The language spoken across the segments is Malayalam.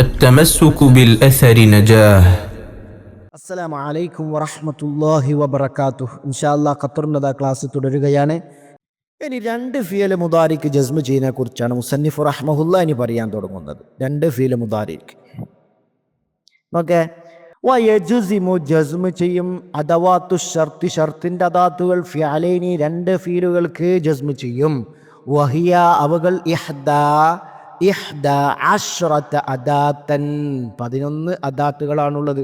التمسك بالأثر نجاه. അസ്സലാമു അലൈക്കും വറഹ്മത്തുള്ളാഹി വബറകാതുഹു. ഇൻഷാല്ലാ ഖത്തറിൻ്റെ ക്ലാസ് തുടരുകയാണ്. ഇനി രണ്ട് ഫിയൽ മുദാരിക്ക് ജസ്മ് ചെയ്യുന്നതിനെ കുറിച്ചാണ് മുസന്നിഫ് റഹ്മഹുല്ലാ ഇനി പറയാൻ തുടങ്ങുന്നത്. രണ്ട് ഫിയൽ മുദാരിക്ക് ഓക്കെ. വയജുസിമു ജസ്മ് ചെയ്യും അദവാത്തു ഷർത്തി ഷർത്തിൻ്റെ അദാത്തുകൾ ഫിഅലൈനി രണ്ട് ഫീലുകൾക്ക് ജസ്മ് ചെയ്യും. വഹിയ അവകൾ ഇഹ്ദ അശ്റത അദാത്തൻ 11 അദാത്തുകളാണുള്ളത്.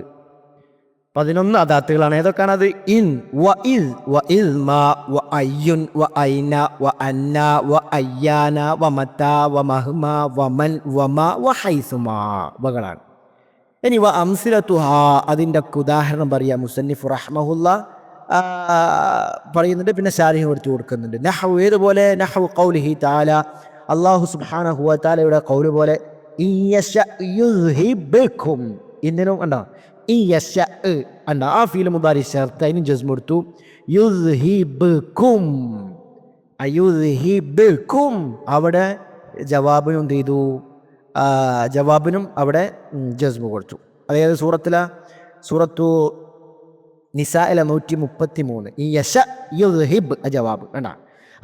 11 അദാത്തുകളാണ്. ഏതൊക്കെയാണ് അത്? ഇൻ വ ഇസ് വ ഇസ്മാ വ അയ്യുൻ വ ഐന വ അന്ന വ അയ്യാന വ മത വ മഹ്മ വ മൻ വ മ വ ഹൈസുമാ വകളാണ്. ഇനി വ അംസിലത്തുഹ അതിൻ്റെ ഉദാഹരണം പറയാം. മുസന്നിഫ് റഹ്മഹുല്ലാ പറയുന്നുണ്ട്, പിന്നെ ശാരിഹ് എടുത്തു കൊടുക്കുന്നുണ്ട്. നഹ്വു ഏതുപോലെ? നഹ്വു ഖൗലിഹി തആല, അല്ലാഹു സുബ്ഹാനഹു വ തആലയുടെ ഖൗല് പോലെ, ഇയശ യുസ്ഹിബുക്കും ഇന്നനും കണ്ടോ ഇയശ കണ്ടോ ആ ഫീൽ മുദാരി ഷർത്ത് അതിന് ജസ്മ് എടുത്തു. യുസ്ഹിബുക്കും അയുസ്ഹിബുക്കും അവിടെ ജവാബിനും എന്ത് ചെയ്തു? ജവാബിനും അവിടെ ജസ്മ് കൊടുത്തു. അതായത് സൂറത്തു നിസായിലെ 133 ഈ യശ യുസ്ഹിബ് ജവാബ് വേണ്ട.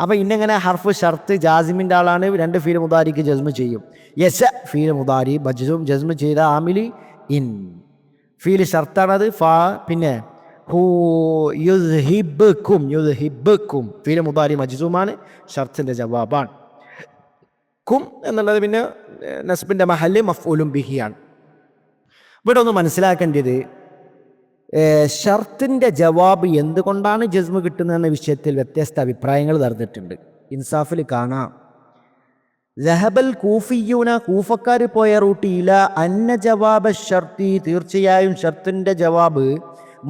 അപ്പോൾ ഇന്നെങ്ങനെ ഹർഫ് ഷർത്ത് ജാസിമിൻ്റെ ആളാണ്, രണ്ട് ഫീൽ മുദാരിക്ക് ജസ്മ് ചെയ്യും. യശ ഫീൽ മുദാരി മജ്സൂം ജസ്മ് ചെയ്ത ആമിലി ഇൻ ഫീൽ ഷർത്താണത്. പിന്നെ ഹു യുസ്ഹിബുക്കും ഫീൽ മുദാരി മജ്സൂമാണ്, ഷർത്തിൻ്റെ ജവാബാണ്. കും എന്നുള്ളത് പിന്നെ നസ്ബിൻ്റെ മഹല്ല് മഫ്ഊലും ബിഹിയാണ്. ഇവിടെ ഒന്ന് മനസ്സിലാക്കേണ്ടത്, ഷർത്തിൻ്റെ ജവാബ് എന്തുകൊണ്ടാണ് ജസ്മ് കിട്ടുന്നതെന്ന വിഷയത്തിൽ വ്യത്യസ്ത അഭിപ്രായങ്ങൾ നടന്നിട്ടുണ്ട്. ഇൻസാഫിൽ കാണാം. ദഹബൽ കൂഫിയൂന കൂഫക്കാർ പോയ റൂട്ടിയില അന്ന ജവാബ ഷർത്തി തീർച്ചയായും ഷർത്തിൻ്റെ ജവാബ്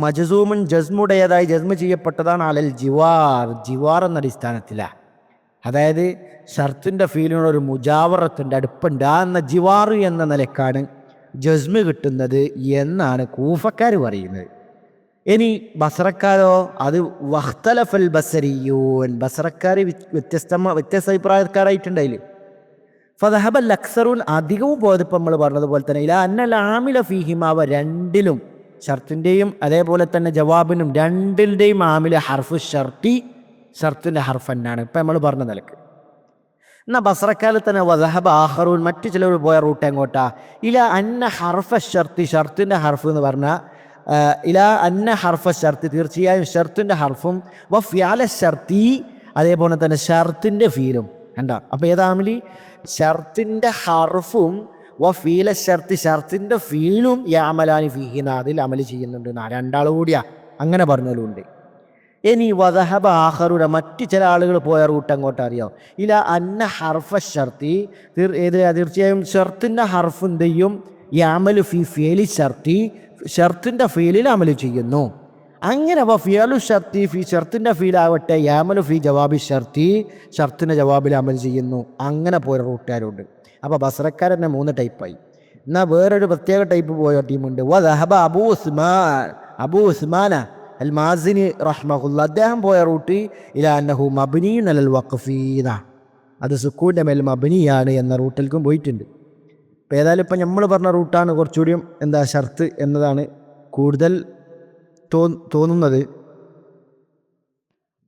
മജ്സൂമുൻ ജസ്മുടേതായി ജസ്മ് ചെയ്യപ്പെട്ടതാണ്. അലൽ ജിവാർ എന്ന അടിസ്ഥാനത്തിലാണ്. അതായത് ഷർത്തിൻ്റെ ഫീലിനോട് ഒരു മുജാവറത്തിൻ്റെ അടുപ്പുണ്ട്. ആ എന്ന ജിവാറ് എന്ന നിലക്കാണ് ജസ്മ് കിട്ടുന്നത് എന്നാണ് കൂഫക്കാർ പറയുന്നത്. ഇനി അത് വഖ്തലഫൽ ബസരിയൂൻ ബസറക്കാർ വ്യത്യസ്ത അഭിപ്രായക്കാരായിട്ടുണ്ടായില്ലേ. ഫദഹബൽ അക്സറുൻ അധികവും പോയതിപ്പോൾ നമ്മൾ പറഞ്ഞതുപോലെ തന്നെ ഇല അന്നൽ ആമില ഫീഹിമാവ രണ്ടിലും ഷർത്തിൻ്റെയും അതേപോലെ തന്നെ ജവാബിനും രണ്ടിൻ്റെയും ആമില ഹർഫ് ഷർത്തിൻ്റെ ഹർഫ് എന്നാണ് ഇപ്പം നമ്മൾ പറഞ്ഞ നിലക്ക്. എന്നാൽ ബസറക്കാരിൽ തന്നെ വദഹബ ആഖറൂൻ മറ്റു ചിലർ പോയ റൂട്ട് എങ്ങോട്ടാ? ഇല അന്ന ഹർഫ ഷർത്തി ഷർത്തിൻ്റെ ഹർഫ് എന്ന് പറഞ്ഞാൽ ഇല അന്ന ഹർഫ ഷർത്തി തീർച്ചയായും ഷർത്തിൻ്റെ ഹർഫും വ ഫിഅല ഷർത്തി അതേപോലെ തന്നെ ഷർത്തിൻ്റെ ഫീലും കണ്ടാ. അപ്പോൾ ഏതാമിലി ഷർത്തിൻ്റെ ഹർഫും വ ഫീല ഷർത്തി ഷർത്തിൻ്റെ ഫീലും യാമലാനി ഫീഹിന അതിൽ അമല് ചെയ്യുന്നുണ്ട്. രണ്ടാൾ കൂടിയാ അങ്ങനെ പറഞ്ഞാലുണ്ട്. ഇനി വദഹബ ആഖറുടെ മറ്റ് ചില ആളുകൾ പോയ റൂട്ട് അങ്ങോട്ട് അറിയാം. ഇല അന്ന ഹർഫ ഷർത്തി തീർച്ചയായും ഷർത്തിൻ്റെ ഹർഫ് എന്ത് ചെയ്യും? യാമലു ഫി ഫിയലി ഷർത്തി ഷർത്തിൻ്റെ ഫീലിൽ അമല് ചെയ്യുന്നു. അങ്ങനെ ഫിയലു ഷർത്തി ഫി ഷർത്തിൻ്റെ ഫീലാവട്ടെ യാമലു ഫി ജവാബി ഷർത്തി ഷർത്തിൻ്റെ ജവാബിൽ അമല് ചെയ്യുന്നു. അങ്ങനെ പോയ റൂട്ടുകാരുണ്ട്. അപ്പോൾ ബസറക്കാർ തന്നെ 3 ടൈപ്പായി. എന്നാൽ വേറൊരു പ്രത്യേക ടൈപ്പ് പോയ ടീമുണ്ട്. വദഹബ അബൂ ഉസ്മാന അൽ മാസിനി റഹ്മഹുല്ല അദ്ദേഹം പോയ റൂട്ട് ഇലാ അന്നഹു മബ്നിയുൻ അലൽ വഖഫീന അത് സുക്കൂൻ്റെ മേൽ മബ്നിയാണ് എന്ന റൂട്ടിൽക്കും പോയിട്ടുണ്ട്. അപ്പോൾ ഏതായാലും ഇപ്പം നമ്മൾ പറഞ്ഞ റൂട്ടാണ് കുറച്ചുകൂടിയും ഷർത്ത് എന്നതാണ് കൂടുതൽ തോന്നുന്നത്.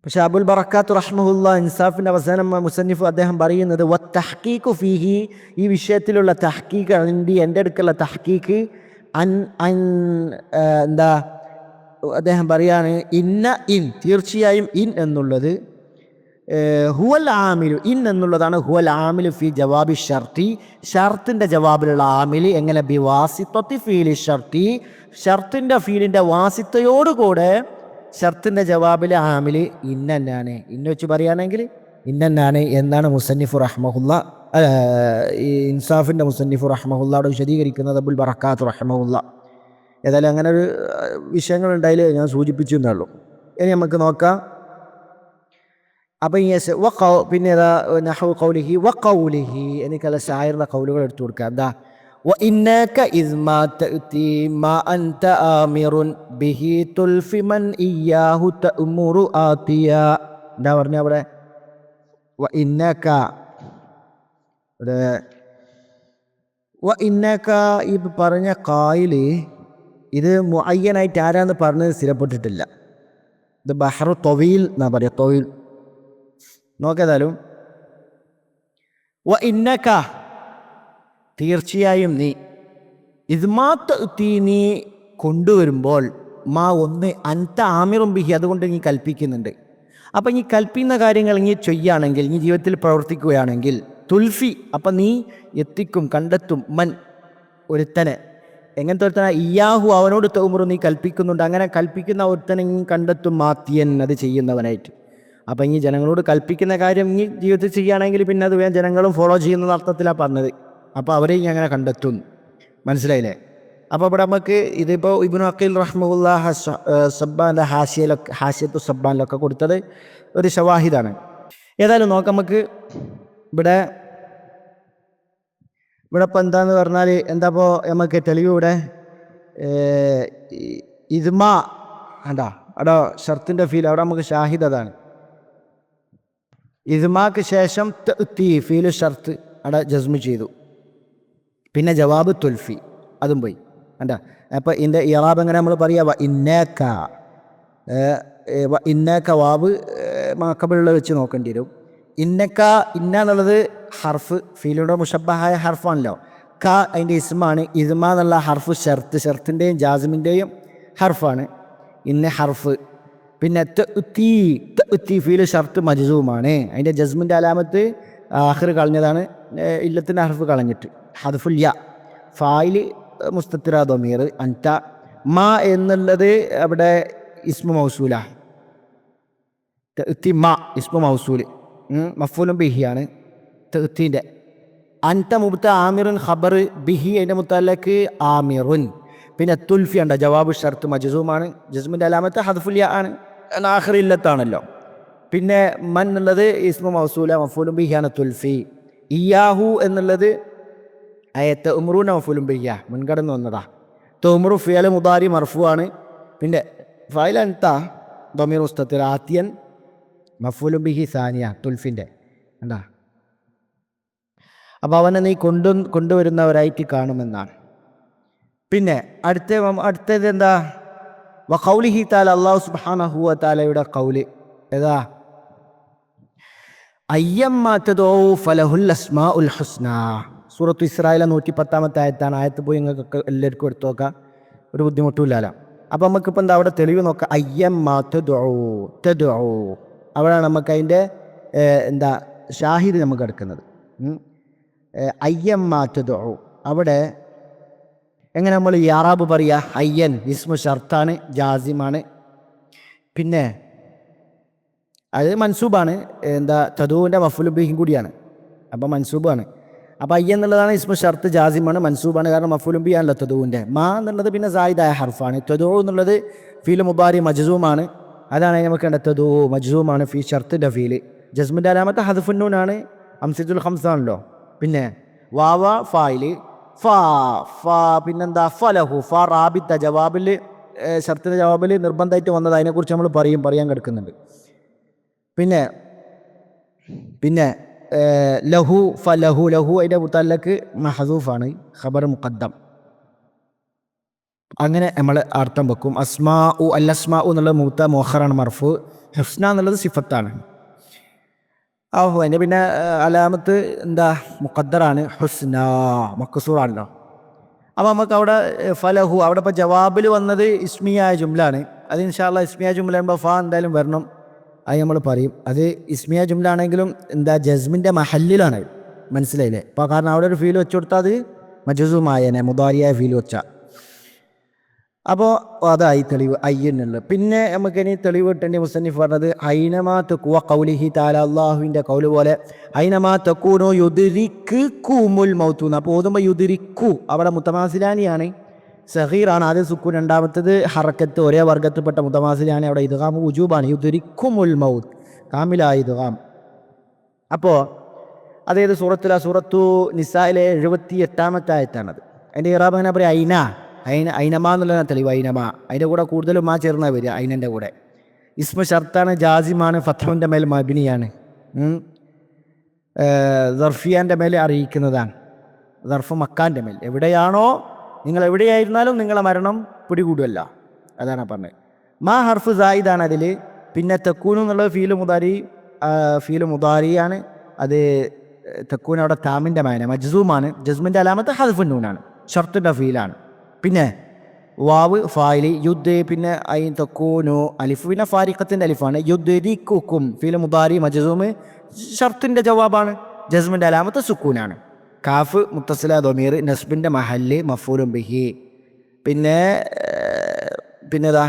പക്ഷേ അബുൽ ബറക്കാത്ത് റഹ്മഹുല്ല ഇൻസാഫിൻ്റെ അവസാനം മുസന്നിഫ് അദ്ദേഹം പറയുന്നത് വത്തഹ്ഖീഖു ഫീഹി ഈ വിഷയത്തിലുള്ള തഹ്ഖീഖ് എൻ്റെ അടുക്കലുള്ള തഹ്ഖീഖ് അദ്ദേഹം പറയാണ് ഇൻ തീർച്ചയായും ഇൻ എന്നുള്ളത് ഹുവൽ ആമിലു ഇൻ എന്നുള്ളതാണ് ഹുവൽ ആമിലു ഫി ജവാബി ഷർത്തി ഷർത്തിൻ്റെ ജവാബിലുള്ള ആമില് എങ്ങനെ ബി വാസിത്വത്തി ഫീലി ഷർത്തി ഷർത്തിൻ്റെ ഫീലിൻ്റെ വാസിത്വയോടുകൂടെ ഷർത്തിൻ്റെ ജവാബിലെ ആമില് ഇന്നാണ്. ഇന്ന് വെച്ച് പറയുകയാണെങ്കിൽ ഇന്നാണ് എന്നാണ് മുസന്നിഫ് റഹ്മഹുല്ല ഇൻസാഫിൻ്റെ മുസന്നിഫ് റഹ്മഹുല്ലയോട് വിശദീകരിക്കുന്നത് അബുൽ ബറക്കാത്ത് റഹ്മഹുല്ല. ഏതായാലും അങ്ങനെ ഒരു വിഷയങ്ങളുണ്ടായാൽ ഞാൻ സൂചിപ്പിച്ചു എന്നുള്ളൂ. ഇനി നമുക്ക് നോക്കാം. അപ്പം പിന്നെ നഹ്വു ഖൗലിഹി വ ഖൗലിഹി എനിക്കല്ല ഷായറിൻ്റെ ഖൗലുകൾ എടുത്തു കൊടുക്കാം. എന്താ? വ ഇന്നക ഇസ് മാ തഅതി മാ അൻത ആമിറുൻ ബിഹി തുൽഫി മൻ ഇയ്യാഹു തഅമുറു ആതിയ എന്താ പറഞ്ഞ അവിടെ? വ ഇന്നക ഇന്നക്ക ഈ പറഞ്ഞ കായില് ഇത് മുഅയ്യനായിട്ട് ആരാന്ന് പറഞ്ഞത് സ്ഥിരപ്പെട്ടിട്ടില്ല. ഇത് ബഹ്റു തൊവീൽ എന്നാ പറയുക, തൊവീൽ. നോക്കേതായാലും ഇന്നക്ക തീർച്ചയായും നീ നീ കൊണ്ടുവരുമ്പോൾ ഒന്ന് അൻത ആമിറും ബിഹി, അതുകൊണ്ട് നീ കൽപ്പിക്കുന്നുണ്ട്. അപ്പം നീ കൽപ്പിക്കുന്ന കാര്യങ്ങൾ നീ ചെയ്യുകയാണെങ്കിൽ, നീ ജീവിതത്തിൽ പ്രവർത്തിക്കുകയാണെങ്കിൽ തുൽഫി, അപ്പം നീ എത്തിക്കും, കണ്ടെത്തും, മൻ ഒരുത്തനെ. എങ്ങനത്തെ ഒരുത്തന? ഇയാഹു, അവനോട് തൗമുറു, നീ കൽപ്പിക്കുന്നുണ്ട്. അങ്ങനെ കൽപ്പിക്കുന്ന ഒരുത്തനെ നീ കണ്ടെത്തും, മാത്തിയൻ, അത് ചെയ്യുന്നവനായിട്ട്. അപ്പം ഈ ജനങ്ങളോട് കൽപ്പിക്കുന്ന കാര്യം നീ ജീവിതത്തിൽ ചെയ്യുകയാണെങ്കിൽ പിന്നെ അത് വേഗം ജനങ്ങളും ഫോളോ ചെയ്യുന്ന അർത്ഥത്തിലാണ് പറഞ്ഞത്. അപ്പോൾ അവരെ നീ അങ്ങനെ കണ്ടെത്തും. മനസ്സിലായില്ലേ? അപ്പോൾ ഇവിടെ നമുക്ക് ഇതിപ്പോൾ ഇബ്നു അഖീൽ റഹ്മഹുല്ലാഹ സബ്ബാൻ്റെ ഹാഷിയത്തു സബ്ബാനിലൊക്കെ കൊടുത്തത് ഒരു ഷവാഹിദാണ്. ഏതായാലും നോക്കാം നമുക്ക്. ഇവിടെ ഇപ്പം എന്താന്ന് പറഞ്ഞാൽ എന്താ ഇപ്പോൾ നമുക്ക് തെളിവ് ഇവിടെ ഇദ്മാ അതാ അവിടെ ഷർത്തിൻ്റെ ഫീൽ, അവിടെ നമുക്ക് ഷാഹിദ് അതാണ്. ഇദ്മാക്ക് ശേഷം ഫീല് ഷർത്ത് അവിടെ ജസ്മു ചെയ്തു. പിന്നെ ജവാബ് തുൽഫി, അതും പോയി. എന്താ അപ്പോൾ ഇതിൻ്റെ ഇറാബ് എങ്ങനെ നമ്മൾ പറയുക? ഇന്നക്ക വാവ് മാക്കബിളിൽ വെച്ച് നോക്കേണ്ടി വരും. ഇന്ന എന്നുള്ളത് ഹർഫ്, ഫീലുടെ മുഷബ്ബഹായ ഹർഫാണല്ലോ. അതിൻ്റെ ഇസ്മാണ്. ഇസ്മ എന്നുള്ള ഹർഫ് ഷർത്തിൻ്റെയും ജാസിമിൻ്റെയും ഹർഫാണ് ഇന്ന ഹർഫ്. പിന്നെ ഫീല് ഷർത്ത് മജ്സൂമാണ്. അതിൻ്റെ ജസ്മിൻ്റെ അലാമത്ത് ആഖിർ കളഞ്ഞതാണ്, ഇല്ലത്തിൻ്റെ ഹർഫ് കളഞ്ഞിട്ട്. ഹദ്ഫുൽ യ, ഫായില് മുസ്തത്തിറ ദമീർ. അൻത മാ എന്നുള്ളത് അവിടെ ഇസ്മു മൗസൂല. മാ ഇസ്മു മൗസൂൽ, മഫൂലും ബിഹിയാണ് തെഹ്ത്തിൻ്റെ. അൻത മുബ്ത ആമിറുൻ ഖബർ ബിഹി, അതിൻ്റെ മുത്തല്ലക്ക് ആമിറുൻ. പിന്നെ തുൽഫി ഉണ്ട്, ജവാബ് ഷർത്ത് മജ്സൂമാണ്. ജസ്മിൻ്റെ അലാമത്ത് ഹദ്ഫുൽ യ ആണ്, ആഖിർ ഇല്ലത്താണല്ലോ. പിന്നെ മൻ എന്നുള്ളത് ഇസ്മു മൗസൂല, മഫൂലും ബിഹിയാണ് തുൽഫി. ഇയാഹു എന്നുള്ളത് തഅ്മുറൂന മഫൂലും ബിഹിയ, മുൻകടന്ന് വന്നതാ. തഅ്മുറു ഫിഅൽ മുദാരി മർഫു ആണ്. പിന്നെ ഫായിൽ അൻത ദമീർ മുസ്തത്തിർ, ആത്തിയൻ മഫൂലും ബിഹി സാനിയ, തുൽഫിൻ്റെ. എന്താ അപ്പോൾ അവനെ നീ കൊണ്ടുവരുന്നവരായിട്ട് കാണുമെന്നാണ്. പിന്നെ അടുത്തത് എന്താ? വഖൗലിഹി തആല, അല്ലാഹു സുബ്ഹാനഹു വ തആലയുടെ ഖൗല് ഏതാ? അയ്യമ്മാ തദഊ ഫലഹുൽ അസ്മാഉൽ ഹുസ്നാ. സൂറത്തു ഇസ്രായേൽ 110-ാമത്തെ ആയത്താണ്. ആയത്ത് പോയി നിങ്ങൾക്ക് എല്ലാവർക്കും എടുത്തു നോക്കാം, ഒരു ബുദ്ധിമുട്ടുമില്ലല്ലോ. അപ്പം നമുക്കിപ്പോൾ എന്താ അവിടെ തെളിവ് നോക്കാം. അയ്യമ്മാ തദഊ, അവിടെയാണ് നമുക്ക് അതിൻ്റെ എന്താ ഷാഹിദ് നമുക്ക് എടുക്കുന്നത്. അയ്യമ്മാ തദഊ, അവിടെ എങ്ങനെ നമ്മൾ യാറാബ് പറയുക? അയ്യൻ ഇസ്മു ഷർത്താണ്, ജാസിമാണ്. പിന്നെ അത് മൻസൂബാണ്. എന്താ തദൂവിൻ്റെ മഫ്ഊൽ ബിഹിയും കൂടിയാണ്, അപ്പോൾ മൻസൂബാണ്. അപ്പോൾ അയ്യൻ എന്നുള്ളതാണ് ഇസ്മു ഷർത്ത്, ജാസിമാണ്, മൻസൂബാണ്. കാരണം മഫ്ഊൽ ബിഹി ആണല്ലോ തദൂവിൻ്റെ. മാ എന്നുള്ളത് പിന്നെ സായിദായ ഹർഫാണ്. തദൂ എന്നുള്ളത് ഫീൽ മുബാരി മജ്സൂമാണ്. അതാണ് നമുക്ക് കണ്ട തദൂ മജ്സൂമാണ്, ഫീ ഷർത്തിൻ്റെ ഫീല്. ജസ്മിൻ്റെ അലാമത്ത് ഹദ്ഫുന്നൂനാണ്, അംസിത്തുൽ ഖംസാണല്ലോ. പിന്നെ വാവ ഫായില്, പിന്നെന്താ ഫലഹു, റാബിത്ത ജവാബിൽ, ഷർത്തിൻ്റെ ജവാബിൽ നിർബന്ധമായിട്ട് വന്നത്. അതിനെക്കുറിച്ച് നമ്മൾ പറയാൻ കിടക്കുന്നുണ്ട്. പിന്നെ ലഹു ഫലഹു, ലഹു അതിൻ്റെ മുത്തല്ലക്ക് മഹദൂഫാണ്, ഖബർ മുഖദ്ദം. അങ്ങനെ നമ്മൾ അർത്ഥം വെക്കും. അസ്മാഉ, അൽ അസ്മാഉ എന്നുള്ളത് മുത്ത മോഹറാണ്, മർഫു. ഹുസ്ന എന്നുള്ളത് സിഫത്താണ്. അതിൻ്റെ പിന്നെ അലാമത്ത് എന്താ? മുഖദ്ദറാണ്, ഹുസ്ന മക്സൂറാണല്ലോ. അപ്പോൾ നമുക്ക് അവിടെ ഫലഹു, അവിടെ ഇപ്പോൾ ജവാബിൽ വന്നത് ഇസ്മിയായ ജുംലാണ്. അത് ഇൻഷാ അല്ലാഹ് ഇസ്മിയായ ജുംല ആകുമ്പോൾ എന്തായാലും വരണം, അത് നമ്മൾ പറയും. അത് ഇസ്മിയ ജുംല ആണെങ്കിലും എന്താ ജസ്മിൻ്റെ മഹല്ലിലാണ്, മനസ്സിലായില്ലേ? അപ്പോൾ കാരണം അവിടെ ഒരു ഫീൽ വെച്ച് കൊടുത്താൽ അത് മജ്സൂമായനെ, മുദാരിയായ ഫീൽ വെച്ചാൽ. അപ്പോൾ അതായി തെളിവ് അയ്യനുള്ളത്. പിന്നെ നമുക്കിനി തെളിവ് കിട്ടേണ്ടി മുസന്നിഫ് പറഞ്ഞത് ഐനമാ തഖ്വ ഖൗലിഹി തആല, അല്ലാഹുവിൻ്റെ ഖൗല് പോലെ ഐനമാ തഖൂനു യുദ്രിക്കുകുമുൽ മൗത്ത്. അപ്പോൾ ഓതുമ്പോൾ യുദ്രിക്കു അവിടെ മുത്തമാസിലാനിയാണ്, സഗീറാണ്, ആദ്യം സുക്കൂൻ, രണ്ടാമത്തേത് ഹറക്കത്ത്, ഒരേ വർഗത്തിൽപ്പെട്ട മുത്തമാസിലാണ്. അവിടെ ഇദ്ഗാം ഉജൂബാണ്, യുദ്രിക്കുമുൽ മൗത്ത്, കാമിലായ ഇദ്ഗാം. അപ്പോൾ അതായത് സൂറത്തു നിസായിലെ 78-ാമത്തെ ആയത്താണത്. അതിൻ്റെ ഇറാബ് അങ്ങനെ പറയാം, ഐനമാ എന്നുള്ള തെളിവ്. ഐനമാ അതിൻ്റെ കൂടെ കൂടുതലും മാ ചേർന്ന വരിക. ഐനൻ്റെ കൂടെ ഇസ്മ ഷർത്താണ്, ജാസിമാണ്, ഫത്ഹുവിൻ്റെ മേൽ മബ്നിയാണ്, ദർഫിയാൻ്റെ മേൽ അറിയിക്കുന്നതാണ്. ദർഫ് മക്കാൻ്റെ മേൽ. എവിടെയാണോ നിങ്ങൾ എവിടെയായിരുന്നാലും നിങ്ങളെ മരണം പിടികൂടുമല്ല. അതാണ് പറഞ്ഞത്. മാ ഹർഫ് സായിദാണ് അതിൽ. പിന്നെ തെക്കൂനു എന്നുള്ളത് ഫീല് മുദാരിയാണ്. അത് തെക്കൂൻ അവിടെ താമിൻ്റെ മാന മജ്സൂമാണ്. ജസ്മിൻ്റെ അലാമത്ത് ഹദ്ഫുൻ നൂനാണ്, ഷർത്തിൻ്റെ ഫീലാണ്. പിന്നെ വാവ് ഫായിലി യുദ്ധ്, പിന്നെ ഐ തെക്കൂനു അലിഫ്, പിന്നെ ഫാരിഖത്തിൻ്റെ അലിഫാണ്. യുദ്ധിക്കും ഫീല് മുദാരി മജ്സൂമ് ഷർത്തിൻ്റെ ജവാബാണ്. ജസ്മിൻ്റെ അലാമത്ത് സുക്കൂനാണ്. കാഫ് മുത്തസില ദമീർ നസ്ബിൻ്റെ മഹല്ല് മഫൂലും ബിഹി. പിന്നെതാ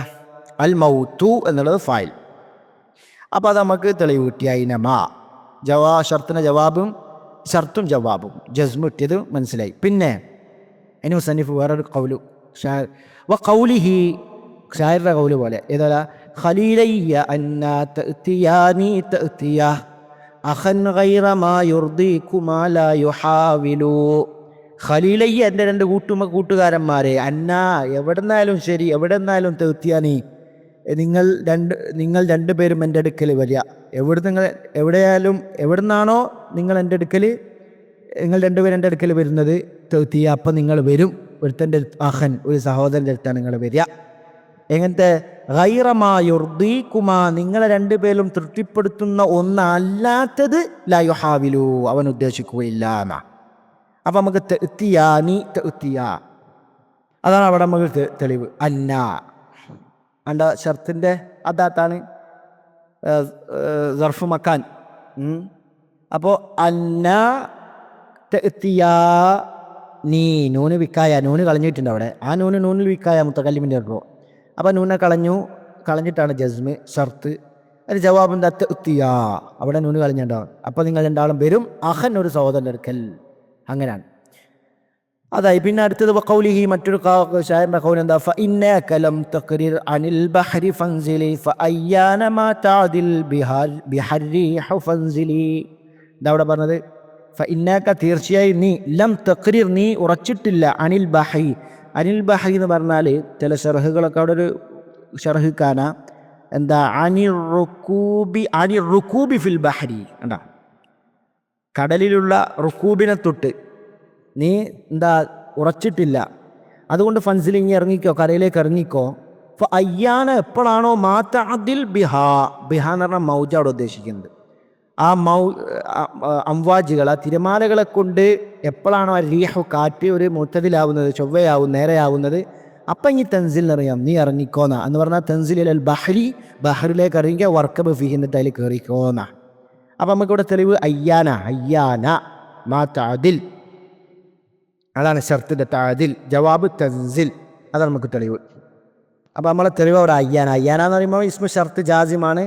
അൽ മൗത്തു എന്നുള്ളത് ഫായിൽ. അപ്പോൾ അത് നമുക്ക് തെളിവ് കിട്ടി. ഐനമാ ഷർത്തിൻ്റെ ജവാബും ഷർത്തും ജവാബും ജസ്മു കിട്ടിയത് മനസ്സിലായി. പിന്നെ ഇനി മുസന്നിഫ് വേറൊരു കൗലു കൗലിഹി ഷായറുടെ കൗല് പോലെ ഏതല്ല ഖലീലയ്യ അന്നാ തഅ്തിയാനി തഅ്തിയ അഖൻ ഗൈറ മാ യുർദീകുമാ ലാ യുഹാവിലു. ഖലീലയ്യ എൻ്റെ രണ്ട് കൂട്ടുകാരന്മാരെ, അന്നാ എവിടെന്നാലും ശരി, എവിടെന്നാലും തഅ്തിയാനി നിങ്ങൾ രണ്ടുപേരും എൻ്റെ അടുക്കൽ വരിക. എവിടുന്നാണോ നിങ്ങൾ എൻ്റെ അടുക്കൽ, നിങ്ങൾ രണ്ടുപേരും എൻ്റെ അടുക്കൽ വരുന്നത് തൗത്തിയ, അപ്പം നിങ്ങൾ വരും. ഒരുത്തൻ്റെ അഹൻ, ഒരു സഹോദരൻ്റെ അടുത്താണ് നിങ്ങൾ വരിക. എങ്ങനത്തെ ഗൈറമാ യുർദീകുമാ, നിങ്ങളെ രണ്ടുപേരും തൃപ്തിപ്പെടുത്തുന്ന ഒന്നല്ലാത്തത് ലാ യുഹാവിലു, അവൻ ഉദ്ദേശിക്കുകയില്ല എന്നാ. അപ്പം നമുക്ക് തഅ്തിയ അതാണ് അവിടെ നമുക്ക് തെളിവ്. അന്നാ അണ്ട ഷർത്തിൻ്റെ അദാത്താണ് സർഫ് മക്കാൻ. അപ്പോൾ അന്ന തഅ്തിയാ നീ, നൂന് വിക്കായ, നൂന് കളഞ്ഞിട്ടുണ്ട് അവിടെ. ആ നൂനിൽ വിക്കായ മുത്തകല്ലിമിൻ്റെ ഇറങ്ങോ. അപ്പോൾ നൂനെ കളഞ്ഞിട്ടാണ് ജസ്മ് ഷർത്ത്. ഒരു ജവാബ് എന്താ തഅ്തിയാ, അവിടെ നൂന് കളഞ്ഞിട്ടുണ്ടാവും. അപ്പോൾ നിങ്ങൾ രണ്ടാളും വരും. അഹൻ ഒരു സഹോദരൻ എടുക്കൽ, അങ്ങനെയാണ്. അതായി. പിന്നെ അടുത്തത് വഖൗലിഹി, മറ്റൊരു ഷായറിന്റെ ഖൗൽ എന്താ? ഫഇന്നക ലം തഖ്രിർ അനിൽ ബഹരി ഫൻസിലി ഫഅയ്യാന മാ തഅദിൽ ബിഹർരിഹ ഫൻസിലി. ഇതവിടെ പറഞ്ഞത് ഫഇന്നക തീർച്ചയായും നീ, ലം തഖ്രിർ നീ ഉറച്ചിട്ടില്ല, അനിൽ ബഹരി. അനിൽ ബഹരി എന്ന് പറഞ്ഞാൽ ചില ഷർഹുകളൊക്കെ അവിടെ ഒരു ഷർഹ് കാണാ എന്താ അനിർ റുക്കൂബി ഫിൽ ബഹരി, എന്താ കടലിലുള്ള റുക്കൂബിനെ തൊട്ട് നീ എന്താ ഉറച്ചിട്ടില്ല. അതുകൊണ്ട് ഫൻസിൽ ഇനി ഇറങ്ങിക്കോ, കരയിലേക്ക് ഇറങ്ങിക്കോ. അയ്യാന എപ്പോഴാണോ മാതഅദിൽ ബിഹാ എന്ന് പറഞ്ഞാൽ മൗജ അവിടെ ഉദ്ദേശിക്കുന്നത്. ആ അംവാജുകൾ, ആ തിരമാലകളെ കൊണ്ട് എപ്പോഴാണോ ആ റീഹു കാറ്റ് ഒരു മുത്തതിലാവുന്നത്, ചൊവ്വയാവും, നേരെയാവുന്നത്, അപ്പം ഇനി തൻസിൽ എന്നറിയാം, നീ ഇറങ്ങിക്കോന്ന എന്ന് പറഞ്ഞാൽ തൻസിൽ അൽ ബഹരി, ബഹറിലേക്ക് ഇറങ്ങിക്കോ, വർക്കബ് ഫീ എന്നിട്ട് അതിൽ കയറിക്കോന്ന. അപ്പം നമുക്കിവിടെ തെളിവ് അയ്യാന മാതഅദിൽ, അതാണ് ഷർത്തിൻ്റെ തഅദിൽ. ജവാബ് തൻസിൽ, അതാണ് നമുക്ക് തെളിവ്. അപ്പോൾ നമ്മളെ തെളിവ് അവിടെ അയ്യാന എന്ന് പറയുമ്പോൾ ഇസ്മു ഷർത്ത് ജാസിമാണ്.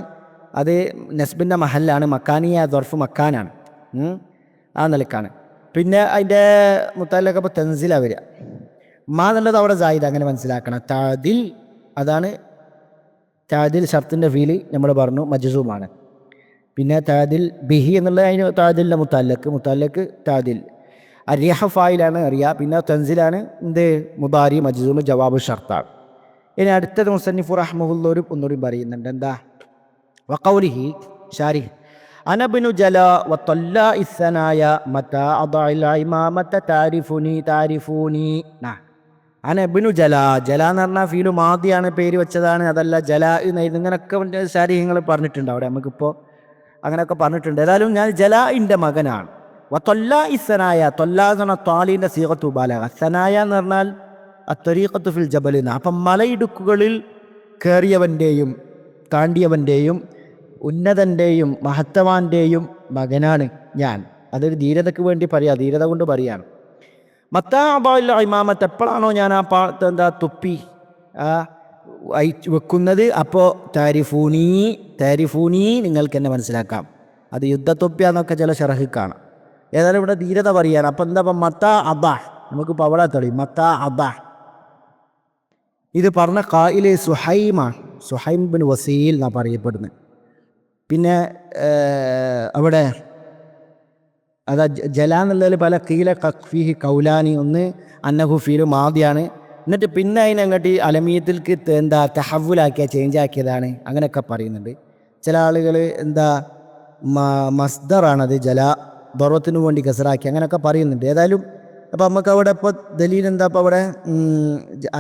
അത് നസ്ബിൻ്റെ മഹല്ലാണ്, മക്കാനിയ ദർഫ് മക്കാനാണ്, ആ നിലക്കാണ്. പിന്നെ അതിൻ്റെ മുത്തല്ലൊക്കെ ഇപ്പോൾ തൻസിലാണ് വരിക. മാ എന്നുള്ളത് അവിടെ സായിദ്, അങ്ങനെ മനസ്സിലാക്കണം. തഅദിൽ, അതാണ് തഅദിൽ ഷർത്തിൻ്റെ ഫീല് നമ്മൾ പറഞ്ഞു മജ്സൂമാണ്. പിന്നെ തഅദിൽ ബിഹി എന്നുള്ളത് അതിന് തഅദിലിൻ്റെ മുത്തല്ലക്ക് തഅദിൽ അരിഹ ഫായിലാണ് അറിയുക. പിന്നെ തൻസിലാണ് എന്ത് മുദാരി മജ്സൂം ജവാബ് ഷർത്താണ്. ഇനി അടുത്തത് മുസന്നിഫു റഹ്മഹുല്ലാഹു ഒന്നുകൂടി പറയുന്നുണ്ട്. എന്താ? വഖൗലിഹി ഷാരിഹ് അനബ്നു ജലാ വതല്ലാ ഇസ്സനായ മതാ അദഅൽ ഇമാമത താരിഫൂനി. അനബ്നു ജലാ എന്ന് പറഞ്ഞാൽ ഫീലു മാദിയാണ്, പേര് വെച്ചതാണ്. അതല്ല ജലാ ഇങ്ങനെയൊക്കെ ഷാരിഹ്ങ്ങൾ പറഞ്ഞിട്ടുണ്ട് അവിടെ. നമുക്കിപ്പോൾ അങ്ങനെയൊക്കെ പറഞ്ഞിട്ടുണ്ട്. ഏതായാലും ഞാൻ ജലാഇൻ്റെ മകനാണ്. വതൊല്ലാ ഇസ്സനായ, തൊല്ലാ എന്ന് പറഞ്ഞാൽ താലീൻ്റെ സീഗത്തു ബാലഗ, സനായ എന്ന് പറഞ്ഞാൽ അത്വരീഖത്തു ഫിൽ ജബൽ എന്ന്. അപ്പം മലയിടുക്കുകളിൽ കയറിയവൻ്റെയും താണ്ടിയവൻ്റെയും ഉന്നതൻ്റെയും മഹത്തവാൻ്റെയും മകനാണ് ഞാൻ. അതൊരു ധീരതയ്ക്ക് വേണ്ടി പറയാം, ധീരത കൊണ്ട് പറയാണ്. മത്താ അബാഇൽ ഇമാമത്ത്, എപ്പോഴാണോ ഞാൻ ആ എന്താ തൊപ്പി വെക്കുന്നത്, അപ്പോൾ താരിഫൂനി നിങ്ങൾക്ക് എന്നെ മനസ്സിലാക്കാം. അത് യുദ്ധത്തൊപ്പിയാന്നൊക്കെ ചില ഷറഹ് കാണാം. ഏതായാലും ഇവിടെ ധീരത പറയാണ്. അപ്പം എന്താ? മത്താ അബാ, നമുക്ക് പവള തെളിയും. മത്താ അബാ ഇത് പറഞ്ഞ ഖായില് സുഹൈമാണ്, സുഹൈം ബിൻ വസീൽ എന്നാണ് പറയപ്പെടുന്നത്. പിന്നെ അവിടെ അതാ ജല എന്നുള്ളതിൽ പല കീല ഫീഹി കൗലാനി. ഒന്ന് അന്നഹു ഫീലു മാദിയാണ്, എന്നിട്ട് പിന്നെ അതിനങ്ങോട്ട് അലമീയത്തിൽക്ക് എന്താ തഹവുലാക്കിയ ചേഞ്ച് ആക്കിയതാണ്, അങ്ങനെയൊക്കെ പറയുന്നുണ്ട്. ചില ആളുകൾ എന്താ മസ്ദറാണത്, ജല ബറവത്തിന് വേണ്ടി കസറാക്കി, അങ്ങനെയൊക്കെ പറയുന്നുണ്ട്. ഏതായാലും അപ്പോൾ നമുക്ക് അവിടെ ഇപ്പോൾ ദലീൽ എന്താ അപ്പോൾ അവിടെ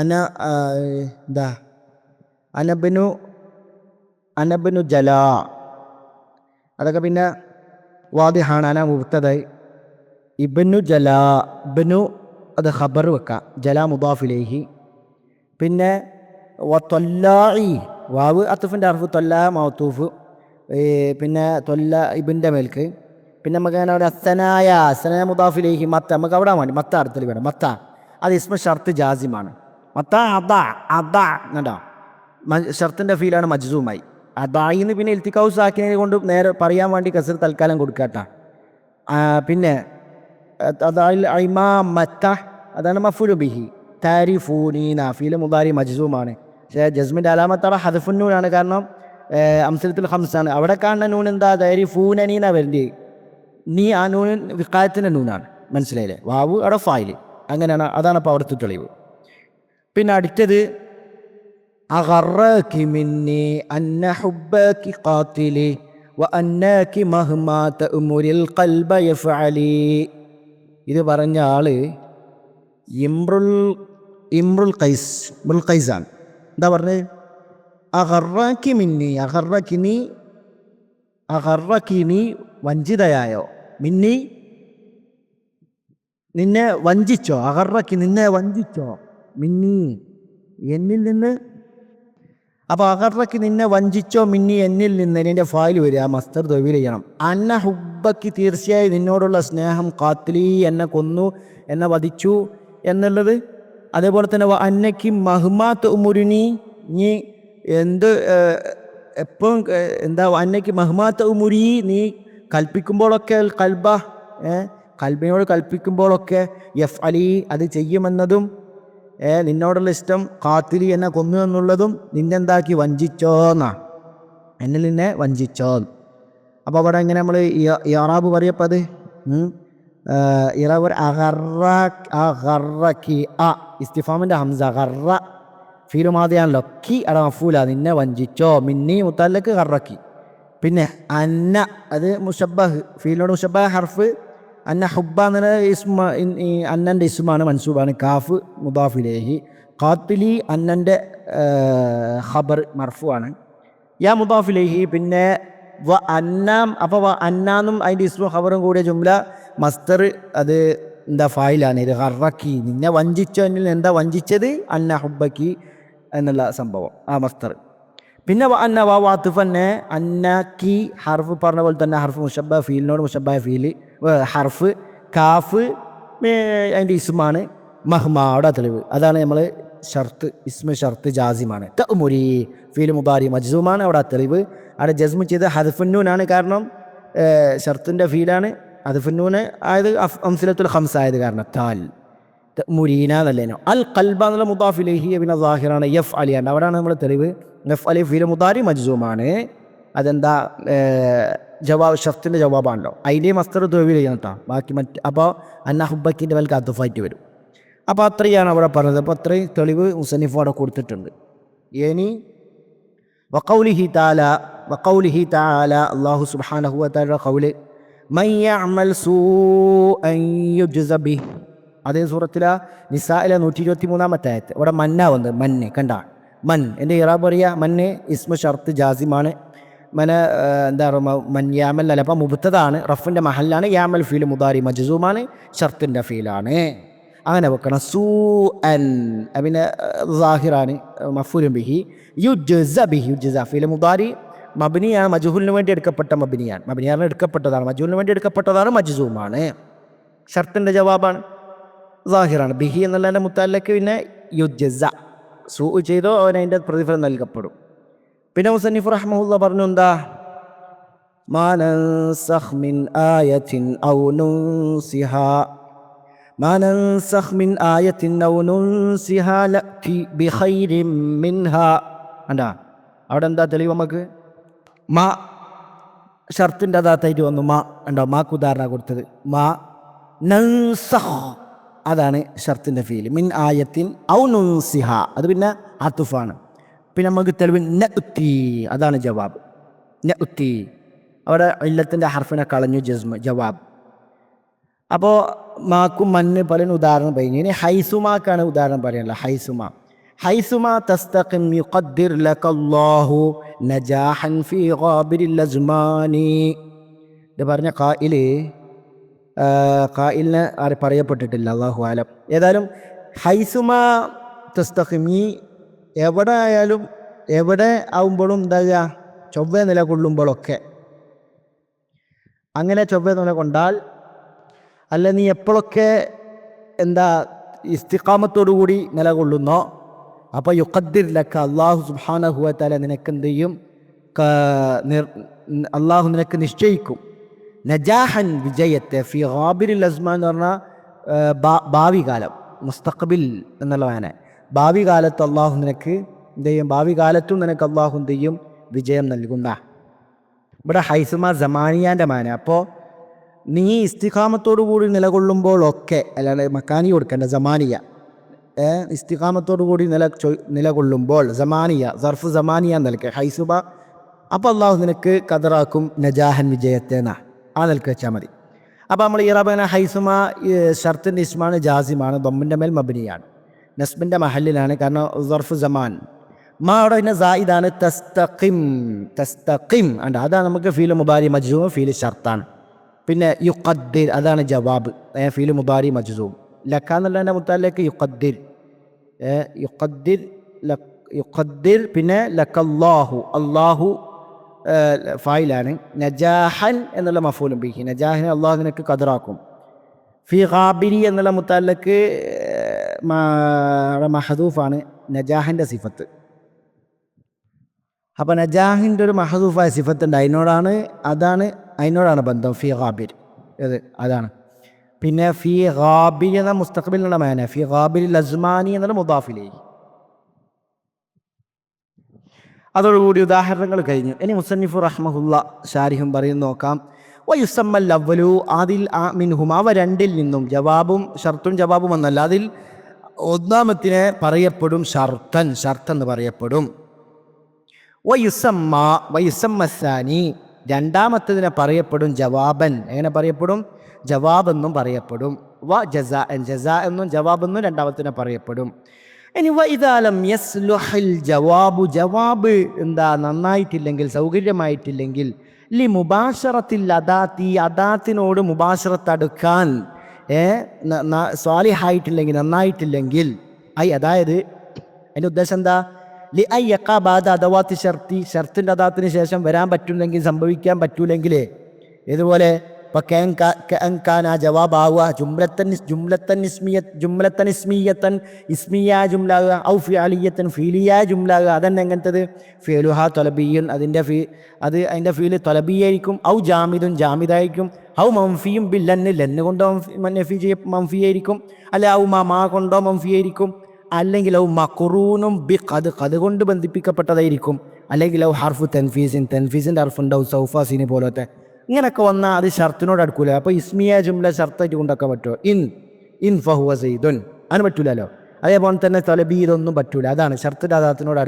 എന്താ അനബിനു ജല അതൊക്കെ പിന്നെ വാദിഹാണ്. അന മുബ്തദായി ഇബ്നു ജല ഇബ്നു അത് ഖബർ വെക്കാം, ജല മുദാഫിലേഹി. പിന്നെ തൊല്ലായി വാവ് അത്തുഫിൻ്റെ അർഫ്, തൊല്ല മൗത്തൂഫ്, പിന്നെ തൊല്ല ഇബിൻ്റെ മേൽക്ക്. പിന്നെ നമുക്ക് അങ്ങനെ അവിടെ അസനായ മുദാഫിലേഹി മത്ത, നമുക്ക് അവിടെ വേണ്ടി മത്ത അടുത്തൽ വേണം. മത്ത അത് ഇസ്മ ഷർത്ത് ജാസിമാണ്. മത്ത അദാ കണ്ടോ, ഷർത്തിൻ്റെ ഫീലാണ് മജ്സൂമായി. അദായിന്ന് പിന്നെ ഇൽത്തിഖാഉ സാക്കിനെ കൊണ്ട് നേരെ പറയാൻ വേണ്ടി കസർ തൽക്കാലം കൊടുക്കാട്ടാ. പിന്നെ മത്ത അതാണ് മഫ്ഊലു ബിഹി. താരിഫൂനീന ഫീൽ മുദാരി മജ്സൂമാണ്. പക്ഷേ ജസ്മിൻ്റെ അലാമത്തറ ഹദഫുന്നൂനാണ്, കാരണം അംസലത്തുൽ ഖംസാണ്. അവിടെ കാണുന്ന നൂൻ എന്താ, താരിഫൂനീന വരേണ്ടി, നീ ആ നൂൻ വിഖായത്തിൻ്റെ നൂനാണ്, മനസ്സിലായില്ലേ? വാവ് അവിടെ ഫായില്, അങ്ങനെയാണ്. അതാണ് അപ്പോൾ അവിടുത്തെ തെളിവ്. പിന്നെ അടുത്തത് അഗറകി മിന്നി അന്ന ഹുബ്ബകി ഖാതിലി വഅന്നകി മഹ്മാ തഅമുരിൽ ഖൽബ യഫഅലി. ഇത് പറഞ്ഞ ആള് ഇമ്രുൽ ഖൈസാണ്. എന്താ പറഞ്ഞത്? അഗറകി മിന്നി, അഗറകി നീ വഞ്ചിതയായോ, മിന്നി നിന്നെ വഞ്ചിച്ചോ, അഗറകി നിന്നെ വഞ്ചിച്ചോ, മിന്നി എന്നിൽ നിന്ന്. അപ്പോൾ അഗറകി നിന്നെ വഞ്ചിച്ചോ, മിന്നി എന്നിൽ നിന്ന്, നിൻ്റെ ഫായിൽ വരിക, മസ്തർ തൊഴിൽ ചെയ്യണം. അന്ന ഹുബ്ബക്ക് തീർച്ചയായും നിന്നോടുള്ള സ്നേഹം, ഖാത്തിലി എന്നെ കൊന്നു, എന്നെ വധിച്ചു എന്നുള്ളത്. അതേപോലെ തന്നെ അന്നയ്ക്ക് മഹ്മാത്ത് ഉമുരിനി, നീ എന്ത് എപ്പോഴും എന്താ, അന്നയ്ക്ക് മഹ്മാത്ത് ഉമുരി നീ കൽപ്പിക്കുമ്പോഴൊക്കെ, കൽബിനോട് കൽപ്പിക്കുമ്പോഴൊക്കെ യഫ് അലി അത് ചെയ്യുമെന്നതും, നിന്നോടുള്ള ഇഷ്ടം, ഖാത്തിലി എന്നെ കൊന്നു എന്നുള്ളതും നിന്നെന്താക്കി, വഞ്ചിച്ചോന്നാ, എന്നിൽ നിന്നെ വഞ്ചിച്ചോ. അപ്പോൾ അവിടെ എങ്ങനെ നമ്മൾ ഇറാബ് പറയപ്പോൾ അത് ഇറാബ് അഗറക്കി ഇസ്തിഫാമിൻ്റെ ഹംസ, ഗറ ഫീലു മാദിയാണല്ലോ, കി അട മഫൂല, നിന്നെ വഞ്ചിച്ചോ, മിന്നി മുത്തല്ലക്ക് ഗറക്കി. പിന്നെ അന്ന അത് മുഷബ്ബഹ്, ഫീലിനോട് മുഷബ്ബഹ് ഹർഫ്. അന്ന ഹുബ്ബ എന്നുള്ള അന്നൻ്റെ ഇസ്മാണ്, മൻസൂബാണ്. കാഫ് മുദാഫിലേഹി. ഖാത്തിലി അന്നൻ്റെ ഖബർ മർഫുവാണ്. യാ മുദാഫിലേഹി. പിന്നെ വ അന്നാം, അപ്പോൾ അന്നാന്നും അതിൻ്റെ ഇസ്മു ഖബറും കൂടിയ ജുംല മസ്തർ, അത് എന്താ ഫായിലാണ്. ഇത് ഗറക്കി നിന്നെ വഞ്ചിച്ചോ, എന്നിൽ എന്താ വഞ്ചിച്ചത്, അന്ന ഹുബ്ബക്കി എന്നുള്ള സംഭവം, ആ മസ്തർ. പിന്നെ അന്ന വാത്തുഫന്നെ അന്നക്കി ഹർഫ് പറഞ്ഞ പോലെ തന്നെ ഹർഫ് മുഷബ്ബ ഫീലിനോട് മുഷബ്ബ ഫീല് ഹർഫ്. കാഫ് അതിൻ്റെ ഇസ്മാണ്, മഹ്മാടെ തെളിവ്. അതാണ് നമ്മൾ ഷർത്ത്, ഇസ്മ ഷർത്ത് ജാസിമാണ്. തഅമുരി ഫീൽ മുദാരി മജ്സൂമാണ്, അവിടെ തെളിവ്. അവിടെ ജസ്മ് ചെയ്ത് ഹദ്ഫുന്നൂനാണ്, കാരണം ഷർത്തിൻ്റെ ഫീലാണ്. ഹദ്ഫുന്നൂന് ആയത് അംസിലത്തുൽ ഖംസ ആയത് കാരണം താൽ മുരീന എന്നല്ലേനോ. അൽ ഖൽബ എന്നുള്ള മുദാഫിലേഹി പിന്നെ ദാഹിറാണ്, യഫ് അലിയാണ്. അവിടെയാണ് നമ്മൾ തെളിവ്. യഫ് അലി ഫീൽ മുദാരി മജ്സൂമാണ്. അതെന്താ, ജവാബ് ഷർത്തിൻ്റെ ജവാബാണല്ലോ, അതിൻ്റെ മസ്തർ തൊഴിൽ ചെയ്യണം കേട്ടോ. ബാക്കി അപ്പോൾ അന്ന ഹുബ്ബക്കിൻ്റെ വൽക്ക് അദ്ഫായിട്ട് വരും. അപ്പോൾ അത്രയാണ് അവിടെ പറഞ്ഞത്. അപ്പോൾ അത്രയും തെളിവ് മുസന്നിഫ് അവിടെ കൊടുത്തിട്ടുണ്ട്. ഇനി വഖൗലിഹി തആല അല്ലാഹു സുബ്ഹാനഹു വ തആല ഖൗല് മൻ യഅമൽ സൂഅൻ യുജ്സ ബിഹി. അതേ സൂറത്തിലെ നിസായിലെ 123-ാമത്തെ ആയത്ത്. ഇവിടെ മന്ന വന്നത്, മന്ന് കണ്ട, മൻ എൻ്റെ ഇറാബ് പറയുക, മന്ന് ഇസ്മു ഷർത്ത് ജാസിമാണ്. എന്താ പറയുക, മൻ യാമൽ അല്ല, അപ്പം മുബ്തദാണ്, റഫിൻ്റെ മഹല്ലാണ്. യാമൽ ഫീൽ മുദാരി മജ്സൂമാണ്, ഷർത്തിൻ്റെ ഫീലാണ്. അങ്ങനെ വെക്കണം. സൂ അൻ പിന്നെ സാഹിറാണ്, മഫ്ഊലും ബിഹി. യുജ്സ ബിഹി, യുജ്സ ഫീൽ മുദാരി മബ്നിയാണ്, മജ്ഹൂലിന് വേണ്ടി എടുക്കപ്പെട്ട മബ്നിയാണ്. മബ്നിയാണ് എടുക്കപ്പെട്ടതാണ്, മജ്ഹൂലിന് വേണ്ടി എടുക്കപ്പെട്ടതാണ്, മജ്സൂമാണ്. ഷർത്തിൻ്റെ ജവാബാണ്, സാഹിറാണ്. ബിഹി എന്നുള്ളതിൻ്റെ മുത്തല്ലക്ക് പിന്നെ യുജ്സ, സൂ ചെയ്തോ അവനതിൻ്റെ പ്രതിഫലം നൽകപ്പെടും. പിന്നെ മുസന്നിഫ് റഹ്മഹുല്ലാ പറഞ്ഞു എന്താ, മാ നൻസഖ് മിൻ ആയത്തിൻ ഔ നുൻസിഹാ, മാ നൻസഖ് മിൻ ആയത്തിൻ ഔ നുൻസിഹാ ലഅതി ബിഖൈരിൻ മിൻഹാ. കണ്ടാ അവിടെ എന്താ തെളിവ് നമുക്ക്? മാ ഷർത്തിൻ്റെ അതാത്തായിട്ട് വന്നു, മാ ഉണ്ടോ, മാക്ക് ഉദാഹരണ കൊടുത്തത്. മാ നൻസഖ് അതാണ് ഷർത്തിൻ്റെ ഫീൽ. മിൻ ആയത്തിൻ ഔ നുൻസിഹ അത് പിന്നെ അത്തുഫാണ്. പിന്നെ നമുക്ക് തെളിവ് നഅ്തി, അതാണ് ജവാബ്. നഅ്തി അവിടെ ഇല്ലത്തിൻ്റെ ഹർഫിനെ കളഞ്ഞു, ജസ്മ് ജവാബ്. അപ്പോൾ മാക്കും മണ്ണ് പലന് ഉദാഹരണം പറയുന്നു. ഇനി ഹൈസുമാക്കാണ് ഉദാഹരണം പറയാനുള്ള. ഹൈസുമ തസ്തഖിം യുഖദ്ദിർ ലകല്ലാഹു നജാഹൻ ഫീ ഗാബിരിൽ അസ്മാനി. ഇത് പറഞ്ഞ ഖായിലിനെ പറയപ്പെട്ടിട്ടില്ല, അല്ലാഹു ആലം. ഏതായാലും ഹൈസുമ തസ്തഖിം, ഈ എവിടെ ആയാലും എവിടെ ആവുമ്പോഴും എന്താ ചൊവ്വ നിലകൊള്ളുമ്പോഴൊക്കെ, അങ്ങനെ ചൊവ്വ നിലകൊണ്ടാൽ, അല്ല നീ എപ്പോഴൊക്കെ ഇസ്തിഖാമത്തോടു കൂടി നിലകൊള്ളുന്നോ, അപ്പോൾ യുഖദ്ദിർ ലക, അള്ളാഹു സുബ്ഹാനഹു വ തആല നിനക്ക് എന്ത് ചെയ്യും, അള്ളാഹു നിനക്ക് നിശ്ചയിക്കും നജാഹൻ, വിജയത്തെ, ഫി ഗാബിരിൽ അസ്മാൻ എന്ന് പറഞ്ഞാൽ ഭാവി കാലം, മുസ്തഖ്ബിൽ എന്നുള്ള വായന. ഭാവി കാലത്ത് അള്ളാഹു നിനക്ക് എന്ത് ചെയ്യും, ഭാവി കാലത്തും നിനക്ക് അള്ളാഹു എന്ത് ചെയ്യും, വിജയം നൽകുന്ന. ഇവിടെ ഹൈസുമ സമാനിയാൻ്റെ മാന. അപ്പോൾ നീ ഇസ്തിഖാമത്തോടു കൂടി നിലകൊള്ളുമ്പോഴൊക്കെ, അല്ലാതെ മക്കാനി കൊടുക്കേണ്ട, സമാനിയ. ഇസ്തിഖാമത്തോടു കൂടി നിലകൊള്ളുമ്പോൾ, സമാനിയ, സർഫ് സമാനിയ നൽകുക ഹൈസുമ. അപ്പോൾ അള്ളാഹു നിനക്ക് കദറാക്കും നജാഹൻ, വിജയത്തെ എന്നാ ആ നിലക്ക് വെച്ചാൽ മതി. അപ്പോൾ നമ്മൾ ഇറാബന ഹൈസുമ ഷർത്തിൻ്റെ ഇസ്മാണ്, ജാസിമാണ്, ദമ്മിൻ്റെ മേൽ മബ്നിയാണ്, നസ്ബിൻ്റെ മഹല്ലിലാണ്, കാരണം സർഫ് സമാൻ. മാ അവിടെ പിന്നെ സായിദാണ്, തസ്തഖിം ഉണ്ട്, അതാണ് നമുക്ക് ഫീൽ മുബാരി മജ്സൂം, ഫീൽ ഷർത്താണ്. പിന്നെ യുഖദ്ദിർ, അതാണ് ജവാബ്, ഫീൽ മുബാരി മജ്സൂം. ലക എന്നുള്ളതിൻ്റെ മുത്താലിലേക്ക് യുഖദ്ദിർ, പിന്നെ ലക്കല്ലാഹു, അള്ളാഹു ഫായിലാണ്. നജാഹൻ എന്നുള്ള മഫൂലും ബിഹി, നജാഹിനെ അള്ളാഹു നിനക്ക് കദറാക്കും. ഫി ഗാബിരി എന്നുള്ള മുത്താലിലേക്ക് മഹദൂഫാണ് നജാഹിൻ്റെ സിഫത്ത്. അപ്പോൾ നജാഹിൻ്റെ ഒരു മഹദൂഫായ സിഫത്തുണ്ട്, അതിനോടാണ് ബന്ധം. ഫി ഗാബിർ അതാണ്. പിന്നെ ഫി ഗാബിരി എന്ന മുസ്തഖ്ബിൽ എന്നുള്ള മാന, ഫി ഗാബിരിൽ അസ്മാനി എന്നുള്ള മുദാഫിലേക്ക്. അതോടുകൂടി ഉദാഹരണങ്ങൾ കഴിഞ്ഞു. ഇനി മുസന്നിഫു റഹ്മഹുല്ല ഷാരിഹും പറയുന്നു, നോക്കാം. വയുസമ്മൽ അവ്വലു, അതിൽ മിൻഹും, അവ രണ്ടിൽ നിന്നും, ജവാബും ഷർത്തും ജവാബും എന്നല്ല, അതിൽ ഒന്നാമത്തിനെ പറയപ്പെടും ഷർത്തൻ, ഷർത്തെന്ന് പറയപ്പെടും. വയുസമ്മസാനി, രണ്ടാമത്തതിനെ പറയപ്പെടും ജവാബൻ, എങ്ങനെ പറയപ്പെടും, ജവാബെന്നും പറയപ്പെടും. ജസാ എന്നും ജവാബെന്നും രണ്ടാമത്തിനെ പറയപ്പെടും. ഇനി വഇദാലം യസ്ലുഹിൽ ജവാബ്, ജവാബ് നന്നായിട്ടില്ലെങ്കിൽ, സൗകര്യമായിട്ടില്ലെങ്കിൽ, ലി മുബാശറത്തിൽ അദാത്തി, അദാത്തിനോട് മുബാശറത്ത് അടുക്കാൻ സ്വാലിഹായിട്ടില്ലെങ്കിൽ, നന്നായിട്ടില്ലെങ്കിൽ, അതായത് അതിൻ്റെ ഉദ്ദേശം എന്താ, ലി ഐ യഖാബാദ അദവാത്തി ഷർത്തി, ഷർത്തിൻ്റെ അദാത്തിന് ശേഷം വരാൻ പറ്റുമെങ്കിൽ, സംഭവിക്കാൻ പറ്റൂലെങ്കിൽ, ഇതുപോലെ ഇപ്പോൾ കാന ജവാബാവുക ജുംലത്തൻ ഇസ്മിയ ജുംലാകുക, ഔ ഫിഅലിയത്തൻ ഫീലിയ ജുംലാകുക. അതന്നെ എങ്ങനത്തത്, ഫീലുഹ തൊലബിയുൻ, അതിൻ്റെ ഫീല് തൊലബിയായിരിക്കും. ഔ ജാമിദുൻ, ജാമിദായിരിക്കും. ഔ മംഫിയും ബില്ലന്ന്, ലെന്ന് കൊണ്ടോ മംഫിയായിരിക്കും. അല്ല ഔ മാ കൊണ്ടോ മംഫിയായിരിക്കും. അല്ലെങ്കിൽ ഔ മഖറൂനും ബി ഖദ് കൊണ്ട് ബന്ധിപ്പിക്കപ്പെട്ടതായിരിക്കും. അല്ലെങ്കിൽ ഔ ഹർഫു തൻഫീസിൻ്റെ ഹർഫുണ്ടാവും, സൗഫാസിനെ പോലത്തെ. ഇങ്ങനെയൊക്കെ വന്നാൽ അത് ഷർത്തിനോട് അടുക്കൂല. അപ്പോൾ ഇസ്മിയ ജുംല ഷർത്തായിട്ട് കൊണ്ടൊക്കെ പറ്റുമോ, ഇൻ ഫഹുവ സയ്യിദുൻ, അതിന് പറ്റൂലല്ലോ. അതേപോലെ തന്നെ തലബി, ഇതൊന്നും പറ്റൂല. അതാണ് ഷർത്തിൻ്റെ അദാത്തിനോട്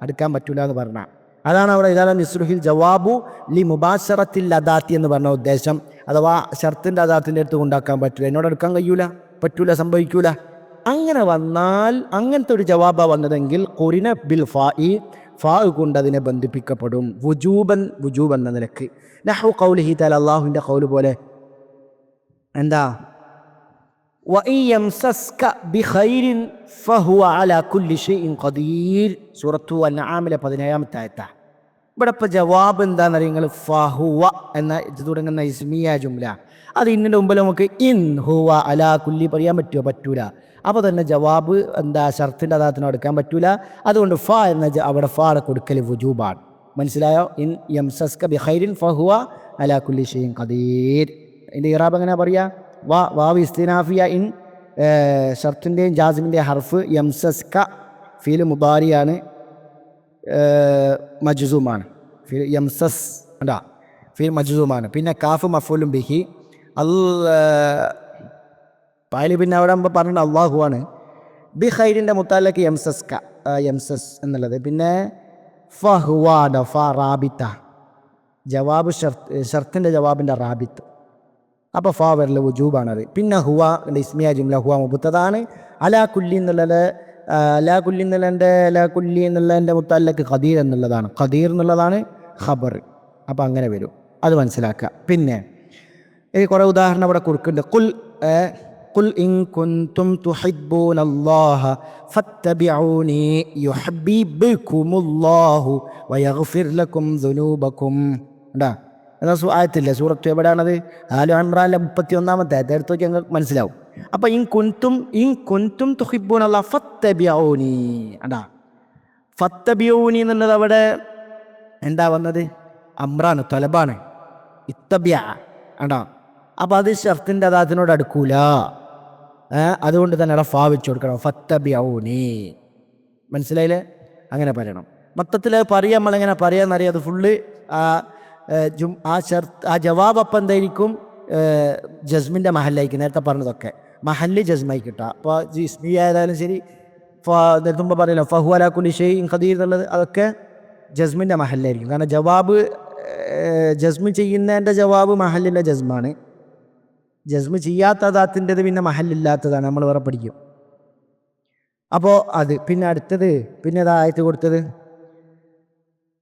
അടുക്കാൻ പറ്റൂല എന്ന് പറഞ്ഞാൽ. അതാണ് അവിടെ ഇതാലും ഇസ്രുഹിൽ ജവാബു ലി മുബാശറത്തിൽ അദാത്തി എന്ന് പറഞ്ഞ ഉദ്ദേശം. അഥവാ ഷർത്തിൻ്റെ അദാത്തിൻ്റെ അടുത്ത് കൊണ്ടാക്കാൻ പറ്റൂല, എന്നോട് അടുക്കാൻ പറ്റൂല, സംഭവിക്കൂല. അങ്ങനെ വന്നാൽ, അങ്ങനത്തെ ഒരു ജവാബാണ് വന്നതെങ്കിൽ ഖുരിന ബിൽ ഫാ കൊണ്ട് അതിനെ ബന്ധിപ്പിക്കപ്പെടും, വുജൂബൻ എന്ന നിലക്ക്. നഹു ഖൗലിഹി തആല, അല്ലാഹുവിൻ്റെ ഖൗല് പോലെ, എന്താ, വഇൻ യംസസ്ക ബിഖൈരിൻ ഫഹുവ അലാ കുല്ലി ഷൈഇൻ ഖദീർ, സൂറത്തു അൻആമിലെ 17-ാമത്തെ ആയത്താണ്. ഇവിടെ ഇപ്പോൾ ജവാബ് എന്താണെന്ന് അറിയുങ്ങൾ, ഫഹുവ എന്ന ഇത് തുടങ്ങുന്ന ഇസ്മിയ ജുംല, അത് ഇന്നിൻ്റെ മുമ്പിൽ നമുക്ക് ഇൻ ഹുവ അലാ കുല്ലി പറയാൻ പറ്റൂല. അപ്പോൾ തന്നെ ജവാബ് ഷർത്തിൻ്റെ അദാത്തിന് എടുക്കാൻ പറ്റൂല. അതുകൊണ്ട് അവിടെ ഫാ കൊടുക്കൽ വുജൂബാണ്. മനസ്സിലായോ? ഇൻ യംസസ്ക ബിഖൈരിൻ ഫഹുവ അലാ കുല്ലി ഷൈഇൻ ഖദീർ. ഇതിൻ്റെ ഇറാബ് എങ്ങനെ പറയാ, വാവ് ഇസ്തിനാഫിയ, ഇൻ ഷർത്തിൻ്റെയും ജാസിമിൻ്റെയും ഹർഫ്, യംസസ്ക ഫീൽ മുബാരിയാണ്, മജ്സൂമാണ്. യംസസ് ഫീൽ മജ്സൂമാണ്. പിന്നെ കാഫ് മഫൂലും ബിഹി, പായൽ പിന്നെ അവിടെ പറഞ്ഞിട്ട് അള്ളാഹുവാണ്. ബി ഖൈരിൻ്റെ മുത്താലക്ക് യംസസ് എന്നുള്ളത്. പിന്നെ ഫഹുവാ റാബിത്ത, ജവാബ് ഷർത്തിൻ്റെ ജവാബിൻ്റെ റാബിത്ത്. അപ്പോൾ ഫാ വരൽ വുജൂബാണത്. പിന്നെ ഹുവ ഇസ്മിയ ജുംല ഹുവ മുബത്തതാണ്. അലാ കുല്ലി എന്നുള്ളത് അലാ കുല്ലി എന്നുള്ളതിൻ്റെ മുത്തല്ലക്ക് ഖദീർ എന്നുള്ളതാണ്. ഖദീർ എന്നുള്ളതാണ് ഖബർ. അപ്പോൾ അങ്ങനെ വരും, അത് മനസ്സിലാക്കുക. പിന്നെ ഈ കുറേ ഉദാഹരണം ഇവിടെ കൊടുക്കുന്നുണ്ട്. ഖുൽ ഇൻ കുൻതും തുഹിബ്ബൂനല്ലാഹ ഫത്തബിഊനി യുഹബ്ബിബുകുമുല്ലാഹു വയഗ്ഫിർ ലക്കും ദുനൂബക്കും. ഉണ്ടാ എന്നാൽ ആയത്തില്ല, സൂറത്ത് എവിടെയാണത്? ആലു ഇംറാനിലെ 31-ാമത്തെ ആയത്ത് എടുത്ത് നോക്കി ഞങ്ങൾക്ക് മനസ്സിലാവും. അപ്പോൾ ഇൻ കുൻതും തുഹിബ്ബൂനല്ലാഹ ഫത്തബിഊനി. അണ്ടാ ഫത്തബിഊനി എന്നുള്ളത് അവിടെ എന്താ വന്നത്? അമ്രാണ്, തലബാണ്. ഇത്തബിയ അണ്ടാ. അപ്പോൾ അത് ഷർത്തിൻ്റെ അതാത്തിനോട് അടുക്കൂല. അതുകൊണ്ട് തന്നെ അവിടെ ഫാ വെച്ച് കൊടുക്കണം. ഫത്തബിഊനി. മനസ്സിലായില്ലേ? അങ്ങനെ പറയണം. മൊത്തത്തിൽ പറയാം, നമ്മളെങ്ങനെ പറയാമെന്നറിയാം. അത് ഫുള്ള് ആ ജവാബ് അപ്പം എന്തായിരിക്കും? ജസ്മിൻ്റെ മഹല്ലായിരിക്കും. നേരത്തെ പറഞ്ഞതൊക്കെ മഹല്ല് ജസ്മായി കിട്ടുക. അപ്പോൾ ഇസ്മി ആയാലും ശരി, നേരത്തുമ്പോൾ പറയല്ലോ ഫഹു അലാ കുല്ലി ഷൈഇൻ ഖദീർ എന്നുള്ളത്, അതൊക്കെ ജസ്മിൻ്റെ മഹല്ലായിരിക്കും. കാരണം ജവാബ് ജസ്മ് ചെയ്യുന്നതിൻ്റെ ജവാബ് മഹല്ലിൻ്റെ ജസ്മാണ്. ജസ്മ് ചെയ്യാത്ത ദാത്തിൻ്റെത് പിന്നെ മഹല്ലില്ലാത്തതാണ്, നമ്മൾ വേറെ പഠിക്കും. അപ്പോൾ അത് പിന്നെ അടുത്തത് പിന്നെ ആയത്ത് കൊടുത്തത്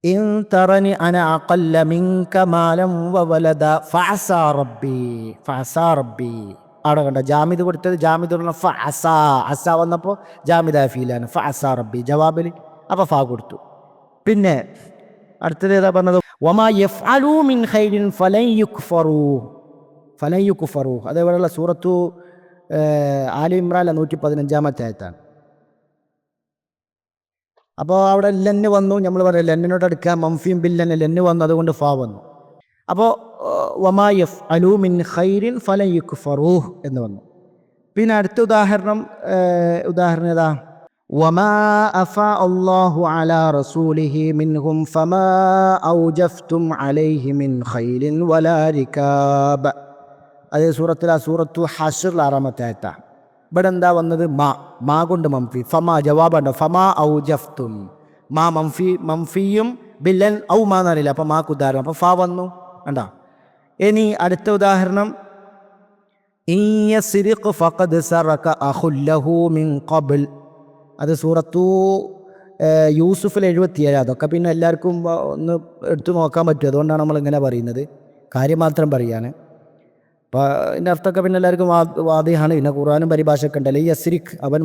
ഇൻ തറനി അന അഖല്ല മിൻക മാലൻ വവലദ ഫഅസാ റബ്ബി. അവിടെ കണ്ട ജാമിദ് കൊടുത്തത്, ജാമിദ് പറഞ്ഞ ഫഅസാ. അസ വന്നപ്പോൾ ജാമിദായ ഫീലാണ് ഫഅസാ റബ്ബി ജവാബിൽ. അപ്പോൾ ഫാ കൊടുത്തു. പിന്നെ അടുത്തത് ഏതാ പറഞ്ഞത്? വമാ യഫ്അലൂ മിൻ ഖൈരിൻ ഫലൻ യുക്ഫറൂ. അതേപോലെയുള്ള സൂറത്തു ആലി ഇമ്രാനിലെ 115-ാമത്തെ ആയത്താണ്. അപ്പോൾ അവിടെ ലെന്ന് വന്നു. നമ്മൾ പറയാം ലെന്നിനോട് അടുക്കുക, മംഫിയും ബില്ലന് ലെന്ന് വന്നു, അതുകൊണ്ട് ഫാ വന്നു. അപ്പോൾ വമാ യഫ്അലൂ മിൻ ഖൈരിൻ ഫലൻ യുക്ഫറൂ എന്ന് വന്നു. പിന്നെ അടുത്ത ഉദാഹരണം ഏതാ? വമാ അഫാ അല്ലാഹു അലാ റസൂലിഹി മിൻഹും ഫമാ ഔജഫ്തും അലൈഹി മിൻ ഖൈലിൻ വലാ റികാബ്. അതേ സൂറത്തു ഹശ്റിൽ 6-ാമത്തെ ആയത്താണ്. ഇവിടെ എന്താ വന്നത്? മാ കൊണ്ട് മംഫി. ഫമാ ജവാബുണ്ട്. ഫമാ ഔജഫ്തും. മാ മംഫിയും ബില്ലൻ ഔ മാ എന്നറിയില്ല. അപ്പം മാ ഉദാഹരണം. അപ്പം ഫാ വന്നു. കണ്ടാ? ഇനി അടുത്ത ഉദാഹരണം ഇൻ യസ്രിഖ് ഫഖദ് സറക അഖുൽ ലഹു മിൻ ഖബ്ൽ. അത് സൂറത്തു യൂസുഫിൽ 77. അതൊക്കെ പിന്നെ എല്ലാവർക്കും ഒന്ന് എടുത്തു നോക്കാൻ പറ്റും. അതുകൊണ്ടാണ് നമ്മളിങ്ങനെ പറയുന്നത്. കാര്യം മാത്രം പറയാണ്. അപ്പോൾ ഇതിൻ്റെ അർത്ഥമൊക്കെ പിന്നെ എല്ലാവർക്കും വാദിയാണ്. പിന്നെ ഖുർആനും പരിഭാഷയൊക്കെ ഉണ്ടല്ലോ. ഈ യസ്രിഖ് അവൻ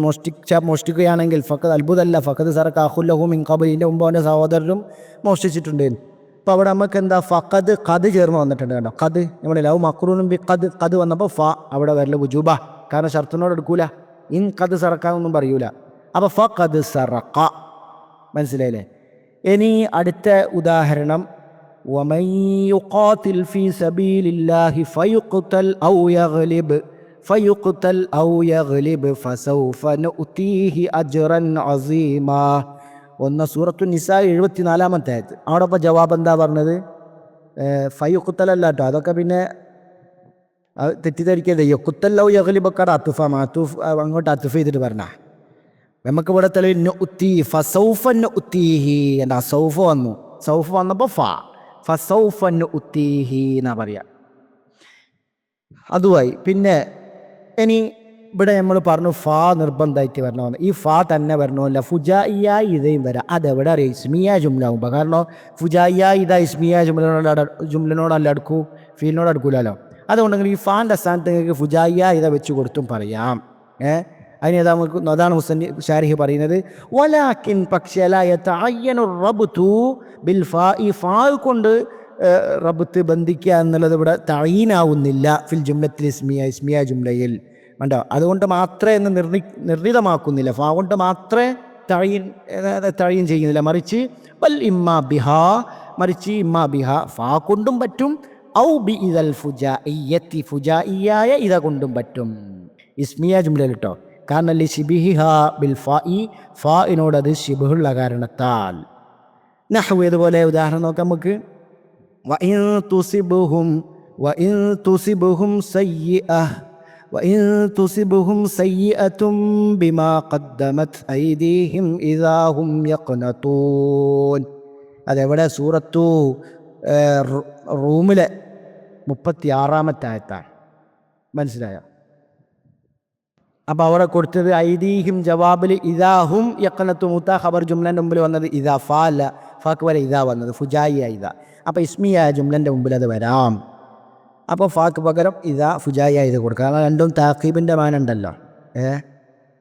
മോഷ്ടിക്കുകയാണെങ്കിൽ ഫഖദ് അത്ഭുതമല്ല, ഫഖദ് സറക അഖുൽ ലഹു മിൻ ഖബ്ൽ. ഇതിൻ്റെ മുമ്പ് അവൻ്റെ സഹോദരനും മോഷ്ടിച്ചിട്ടുണ്ട്. അപ്പോൾ അവിടെ നമുക്ക് എന്താ ഖദ് ചേർന്ന് വന്നിട്ടുണ്ട്. കണ്ടോ? ഖദ് നമ്മുടെ ലവ് മക്രൂനും ബി ഖദ് വന്നപ്പോൾ ഫ അവിടെ വരല് വുജൂബ. കാരണം ഷർത്തിനോട് എടുക്കൂല. ഇൻ ഖദ് സറക്കാന്നൊന്നും പറയൂല. അപ്പോൾ ഫഖദ് സറഖ. മനസ്സിലായില്ലേ? ഇനി അടുത്ത ഉദാഹരണം വമൻ യുഖാതിൽ ഫീ സബീലില്ലാഹി ഫയുഖ്തൽ ഔ യഗ്ലിബ് ഫസൗഫ നുഅ്തീഹി അജ്റൻ അസീമാ. ഒന്ന് സൂറത്തു നിസാ 74-ാമത്തെ ആയത്ത്. അവിടെ ഇപ്പോൾ ജവാബ് എന്താ പറഞ്ഞത്? ഫയുഖ്തലല്ല കേട്ടോ. അതൊക്കെ പിന്നെ തെറ്റിദ്ധരിക്കരുത്. യുഖ്തൽ ഔ യഗ്ലിബൊക്കെ അത്തുഫ് അങ്ങോട്ട് അത്തുഫ് ചെയ്തിട്ട് പറഞ്ഞ നമുക്ക് ഇവിടെ തെളിവ് നുഅ്തി ഫസൗഫ നുഅ്തീഹി. എന്താ സൗഫ വന്നു. സൗഫ വന്നപ്പോൾ ഫസൗഫ നുഅ്തീഹി എന്നാ പറയാ. അതുമായി പിന്നെ ഇനി ഇവിടെ നമ്മൾ പറഞ്ഞു ഫാ നിർബന്ധമായിട്ട് വരണമെന്ന്. ഈ ഫാ തന്നെ വരണമല്ല, ഫുജായിയ ഇതയും വരാം. അതെവിടെ അറിയാം? ഇസ്മിയ ജുംലാവുമ്പോൾ. കാരണം ഫുജായിയ ഇത ഇസ്മിയ ജുംലിനോടല്ല അടുക്കൂ, ഫീലിനോട് അടുക്കൂലല്ലോ. അതുകൊണ്ടെങ്കിൽ ഈ ഫാൻ്റെ സ്ഥാനത്ത് നിങ്ങൾക്ക് ഫുജായിയ ഇത വെച്ച് കൊടുത്തും പറയാം. അതിനേതാ നമുക്ക് അതാണ് ഷാരിഹ് പറയുന്നത്. വലാക്കിൻ പക്ഷേ ലാ യതഅയ്യനു റബ്തു ബിൽ ഫാ. ഈ ഫാ കൊണ്ട് റബ്ത്ത് ബന്ധിക്കുക എന്നുള്ളത് ഇവിടെ തഈനാവുന്നില്ല ഫിൽ ജുംലത്തിൽ ഇസ്മിയ ജുംലയിൽ. കണ്ടോ? അതുകൊണ്ട് മാത്രമേ എന്ന് നിർണിതമാക്കുന്നില്ല. ഫാ കൊണ്ട് മാത്രമേ തഴീൻ ചെയ്യുന്നില്ല. മറിച്ച് വൽ ഇമ്മാ ബിഹാ, മറിച്ച് ഇമ്മാ ബിഹാ ഫാ കൊണ്ടും പറ്റും. ഔ ബി ഇദൽ ഫുജാഇയ്യത്തി, ഫുജാഇയ്യായ ഇത കൊണ്ടും പറ്റും. ഇസ്മിയ ജുംലയിൽ കേട്ടോ. കാരണം ലിശിബിഹിഹ ബിൽ ഫാഇ, ഫാഇനോട് അത് ശിബുള്ള കാരണത്താൽ. നഹ്വ് ഇതുപോലെ ഉദാഹരണം നോക്കാം നമുക്ക്. വഇൻ തുസിബുഹും സയ്യിഅത്തും ബിമാ ഖദ്ദമത് ഐദീഹിം ഇദാ ഹും യഖ്നതൂൻ. അതെവിടെ? സൂറത്തു റൂമിലെ 36-ാമത്തെ ആയത്താണ്. മനസ്സിലായ? അപ്പോൾ അവിടെ കൊടുത്തത് ഐദീഹിം ജവാബിൽ ഇദാഹും യഖനത്തു മുത്ത ഖബർ ജുംലൻ്റെ മുമ്പിൽ വന്നത് ഇദാ ഫാല ഫാക്ക് വരെ ഇദാ വന്നത് ഫുജായിയ ഇദാ. അപ്പോൾ ഇസ്മിയായ ജുംലൻ്റെ മുമ്പിൽ അത് വരാം. അപ്പോൾ ഫാക്ക് പകരം ഇദാ ഫുജായിയ ഇത് കൊടുക്കുക. കാരണം രണ്ടും താഖീബിൻ്റെ മാന ഉണ്ടല്ലോ.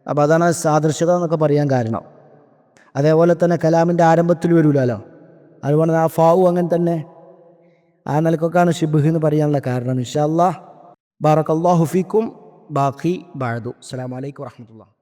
അപ്പോൾ അതാണ് സാദൃശ്യത എന്നൊക്കെ പറയാൻ കാരണം. അതേപോലെ തന്നെ കലാമിൻ്റെ ആരംഭത്തിൽ വരൂലല്ലോ, അതുപോലെ ആ ഫാവു അങ്ങനെ തന്നെ ആ നിലക്കൊക്കെയാണ് ഷിബ്ഹ് എന്ന് പറയാനുള്ള കാരണം. ഇൻഷാ അല്ലാഹ്. ബാറക്കല്ലാഹു ഫീക്കും. ബാക്കി ബഅദു. അസ്സലാമു അലൈക്കും വറഹ്മത്തുള്ളാഹി.